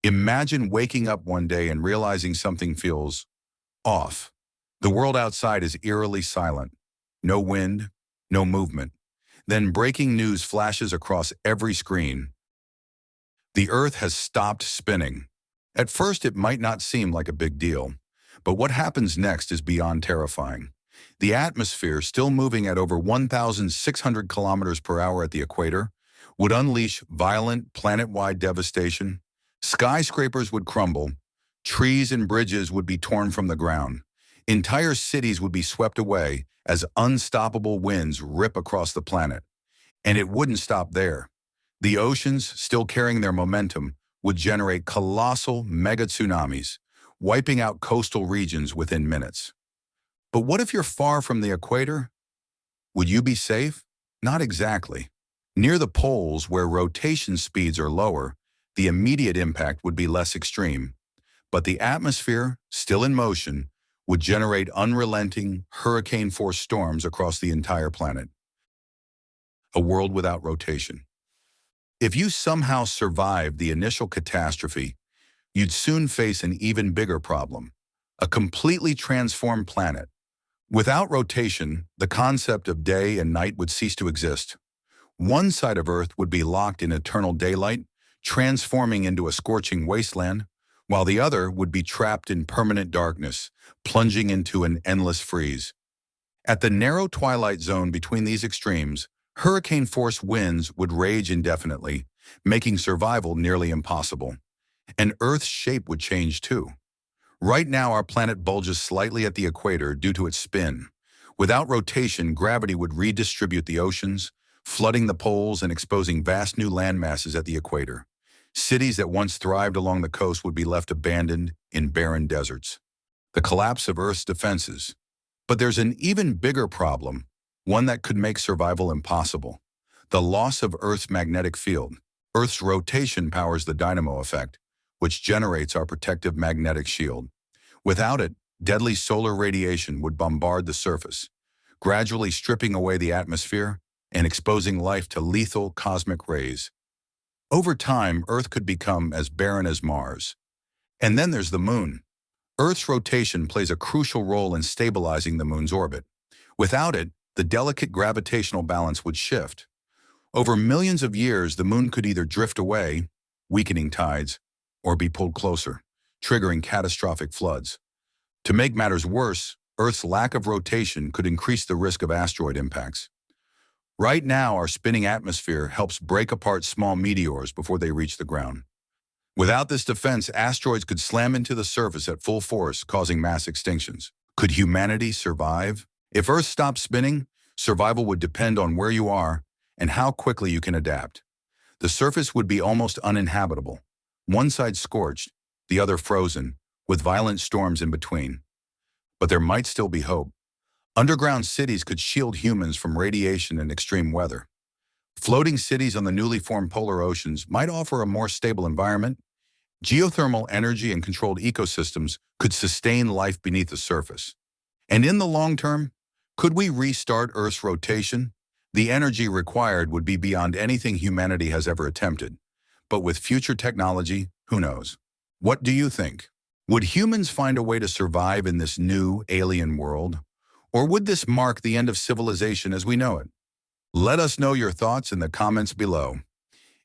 Imagine waking up one day and realizing something feels off. The world outside is eerily silent. No wind, no movement. Then breaking news flashes across every screen. The Earth has stopped spinning. At first, it might not seem like a big deal, but what happens next is beyond terrifying. The atmosphere, still moving at over 1,600 kilometers per hour at the equator, would unleash violent planet-wide devastation. Skyscrapers would crumble, trees and bridges would be torn from the ground. Entire cities would be swept away as unstoppable winds rip across the planet. And it wouldn't stop there. The oceans, still carrying their momentum, would generate colossal mega tsunamis, wiping out coastal regions within minutes. But what if you're far from the equator? Would you be safe? Not exactly. Near the poles, where rotation speeds are lower, the immediate impact would be less extreme. But the atmosphere, still in motion, would generate unrelenting, hurricane-force storms across the entire planet. A world without rotation. If you somehow survived the initial catastrophe, you'd soon face an even bigger problem: a completely transformed planet. Without rotation, the concept of day and night would cease to exist. One side of Earth would be locked in eternal daylight, transforming into a scorching wasteland, while the other would be trapped in permanent darkness, plunging into an endless freeze. At the narrow twilight zone between these extremes, hurricane-force winds would rage indefinitely, making survival nearly impossible. And Earth's shape would change too. Right now, our planet bulges slightly at the equator due to its spin. Without rotation, gravity would redistribute the oceans, flooding the poles and exposing vast new land masses at the equator. Cities that once thrived along the coast would be left abandoned in barren deserts. The collapse of Earth's defenses. But there's an even bigger problem, one that could make survival impossible: the loss of Earth's magnetic field. Earth's rotation powers the dynamo effect, which generates our protective magnetic shield. Without it, deadly solar radiation would bombard the surface, gradually stripping away the atmosphere and exposing life to lethal cosmic rays. Over time, Earth could become as barren as Mars. And then there's the Moon. Earth's rotation plays a crucial role in stabilizing the Moon's orbit. Without it, the delicate gravitational balance would shift. Over millions of years, the Moon could either drift away, weakening tides, or be pulled closer, triggering catastrophic floods. To make matters worse, Earth's lack of rotation could increase the risk of asteroid impacts. Right now, our spinning atmosphere helps break apart small meteors before they reach the ground. Without this defense, asteroids could slam into the surface at full force, causing mass extinctions. Could humanity survive? If Earth stopped spinning, survival would depend on where you are and how quickly you can adapt. The surface would be almost uninhabitable, one side scorched, the other frozen, with violent storms in between. But there might still be hope. Underground cities could shield humans from radiation and extreme weather. Floating cities on the newly formed polar oceans might offer a more stable environment. Geothermal energy and controlled ecosystems could sustain life beneath the surface. And in the long term, could we restart Earth's rotation? The energy required would be beyond anything humanity has ever attempted. But with future technology, who knows? What do you think? Would humans find a way to survive in this new alien world? Or would this mark the end of civilization as we know it? Let us know your thoughts in the comments below.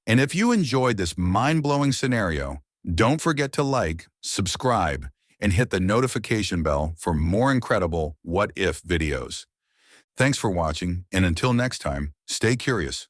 And if you enjoyed this mind-blowing scenario, don't forget to like, subscribe, and hit the notification bell for more incredible What If videos. Thanks for watching, and until next time, stay curious.